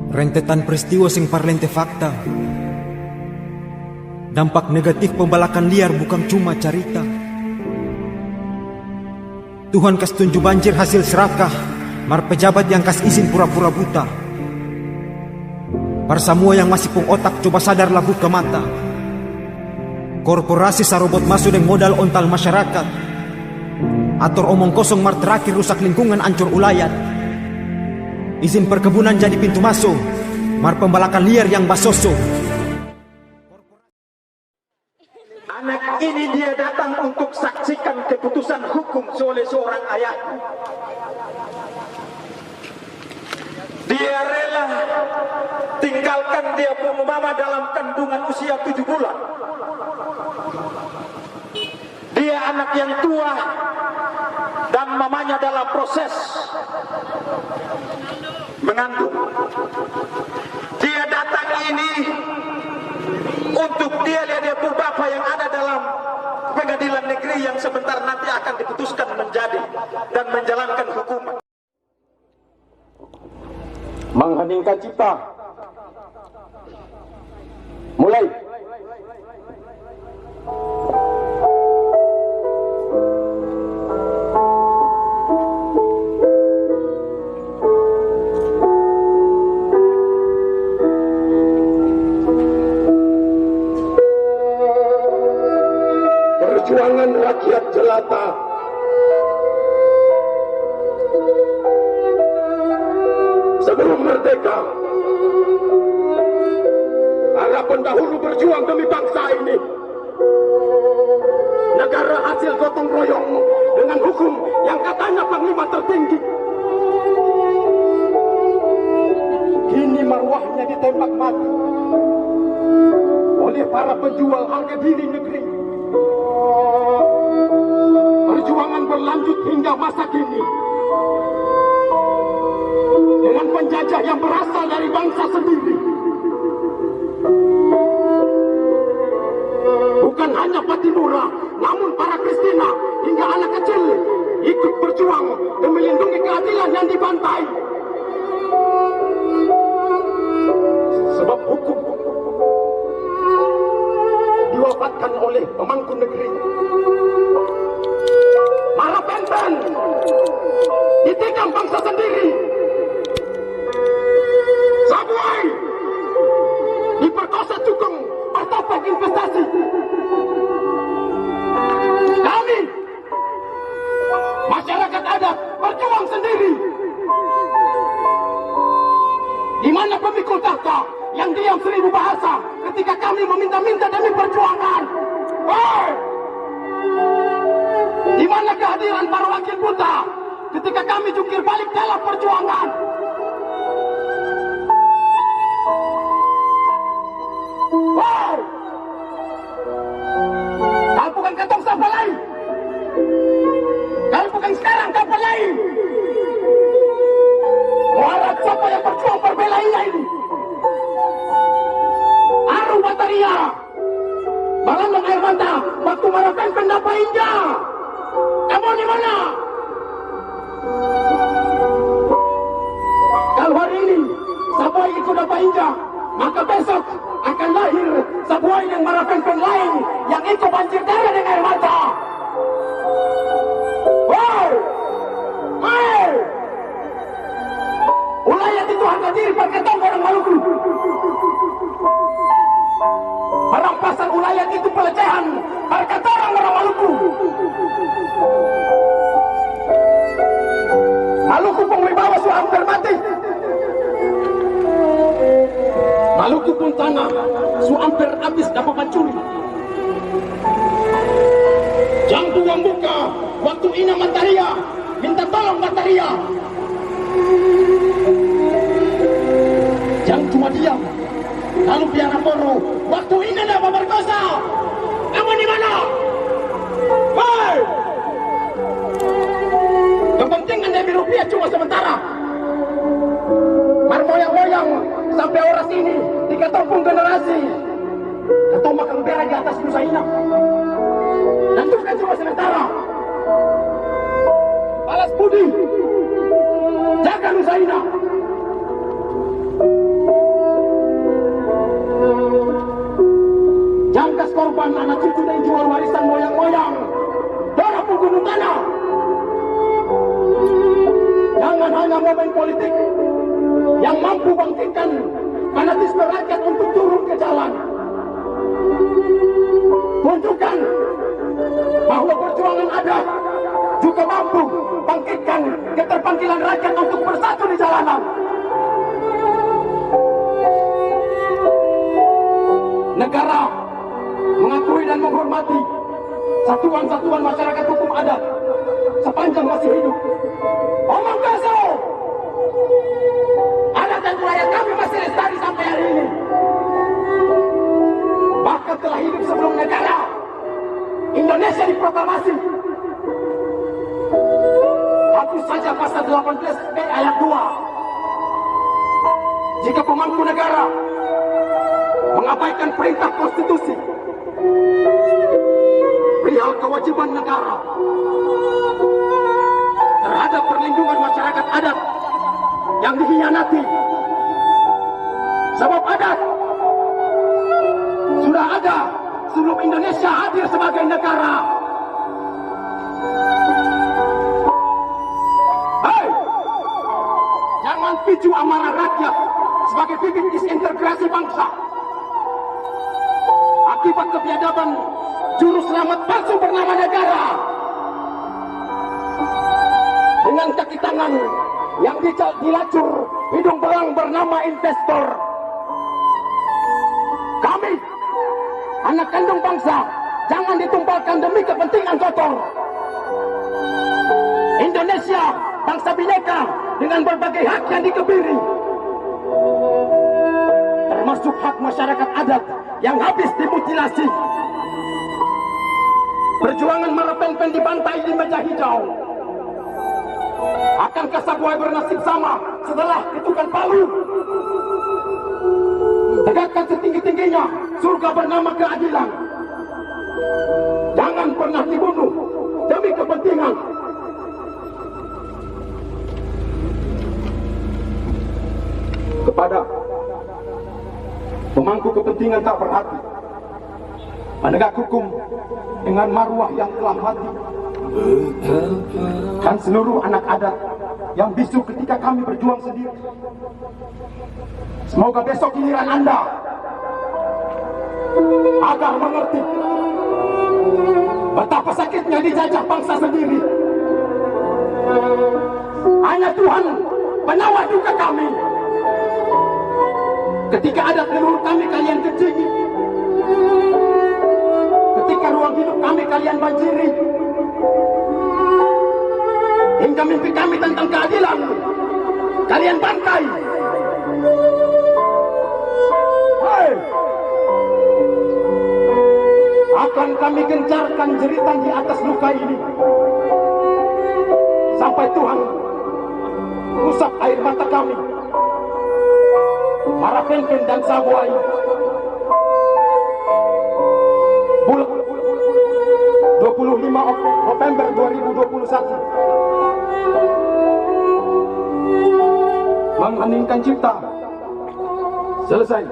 Rentetan peristiwa sing parlente fakta. Dampak negatif pembalakan liar bukan cuma cerita. Tuhan kas tunjuk banjir hasil serakah, mar pejabat yang kas izin pura-pura buta. Para semua yang masih pung otak coba sadarlah buka mata. Korporasi sarobot masuk dengan modal ontal masyarakat. Atur omong kosong mar terakhir rusak lingkungan ancur ulayat. Izin perkebunan jadi pintu masuk, mar pembalakan liar yang basoso. Anak ini dia datang untuk saksikan keputusan hukum oleh seorang ayah. Dia rela tinggalkan dia punya mama dalam kandungan usia 7 bulan. Dia anak yang tua dan mamanya dalam proses mengandung. Dia datang ini untuk dia lihat dia pun bapak yang ada dalam pengadilan negeri yang sebentar nanti akan diputuskan menjadi dan menjalankan hukuman. Mengheningkan cipta. Mulai. Perjuangan rakyat jelata sebelum merdeka, para pendahulu berjuang demi bangsa ini. Negara hasil gotong royong dengan hukum yang katanya panglima tertinggi. Kini marwahnya ditembak mati oleh para penjual harga diri negeri. Perjuangan berlanjut hingga masa kini dengan penjajah yang berasal dari bangsa sendiri. Bukan hanya Patimura, namun para Kristina hingga anak kecil ikut berjuang demi melindungi keadilan yang dibantai. Sebab hukum diwafatkan oleh pemangku negeri. Para penten ditikam bangsa sendiri. Sabuai diperkosa cukong bertopeng investasi. Kami masyarakat adat berjuang sendiri. Di mana pemikul tahta yang diam 1000 bahasa ketika kami meminta-minta demi perjuangan. Hei! Di mana kehadiran para wakil buta ketika kami jungkir balik dalam perjuangan? Hei! Kalau bukan ketong siapa lain? Kalau bukan sekarang siapa lain? Muarab siapa yang berjuang berbelainya ini? Aru Bataria, Balandang air mata, waktu Marapen pendapat Inja. Kamu di mana? Kalau hari ini Sabuai ikut dapat Inja, maka besok akan lahir Sabuai yang Marapen lain yang ikut banjir darah dengan air mata. Wow! Hey! Ulayat itu harga diri perketong orang Maluku. Perampasan ulayat itu pelecehan perkata orang Maluku. Maluku pengwibawa su hampir mati. Maluku pun tanah su hampir habis dapat pancuri. Jambu yang buka waktu ina Mataria minta tolong Mataria. Jangan cuma diam. Lalu biar Poro waktu ini ada pemerkosa. Kamu di mana? Hei! Kepentingan dari rupiah cuma sementara. Marmoyang-moyang sampai orang sini diketampung generasi. Atau makan berak di atas Nusa Ina. Dan itu kan cuma sementara. Balas budi. Jaga Nusa Ina. bekas korban anak cucu dan jual warisan moyang-moyang darah penggunung tanah. Jangan hanya momen politik yang mampu bangkitkan fanatisme rakyat untuk turun ke jalan. Tunjukkan bahwa perjuangan ada juga mampu bangkitkan keterpanggilan rakyat untuk bersatu di jalanan. Negara mengakui dan menghormati satuan-satuan masyarakat hukum adat sepanjang masih hidup. Omong kosong. Adat dan budaya kami masih lestari sampai hari ini. Bahkan telah hidup sebelum negara Indonesia diproklamasi. Hapus saja pasal 18B ayat 2. Jika pemangku negara mengabaikan perintah konstitusi perihal kewajiban negara terhadap perlindungan masyarakat adat yang dikhianati. Sebab adat sudah ada sebelum Indonesia hadir sebagai negara. Hei, jangan picu amarah rakyat sebagai bibit disintegrasi bangsa. Akibat kebiadaban juru selamat palsu bernama negara. Dengan kaki tangan yang dilacur hidung belang bernama investor. Kami, anak kandung bangsa, jangan ditumpahkan demi kepentingan kotor. Indonesia, bangsa bineka dengan berbagai hak yang dikebiri. Termasuk hak masyarakat adat yang habis dimutilasi. Perjuangan Marapen dibantai di meja hijau. Akankah Sabuai bernasib sama setelah ketukan palu? Tegakkan setinggi-tingginya surga bernama keadilan. Jangan pernah dibunuh demi kepentingan. Kepada pemangku kepentingan tak berhati, penegak hukum dengan marwah yang telah mati, dan seluruh anak adat yang bisu ketika kami berjuang sendiri. Semoga besok giliran Anda agar mengerti betapa sakitnya dijajah bangsa sendiri. Hanya Tuhan penawar duka kami. Ketika ada leluhur kami kalian kecingi, ketika ruang hidup kami kalian banjiri, hingga mimpi kami tentang keadilan kalian bantai. Hei, akan kami gencarkan jeritan di atas luka ini sampai Tuhan mengusap air mata kami. Marapen dan Sabuai bulan 25 November 2021 mengheningkan cipta. Selesai.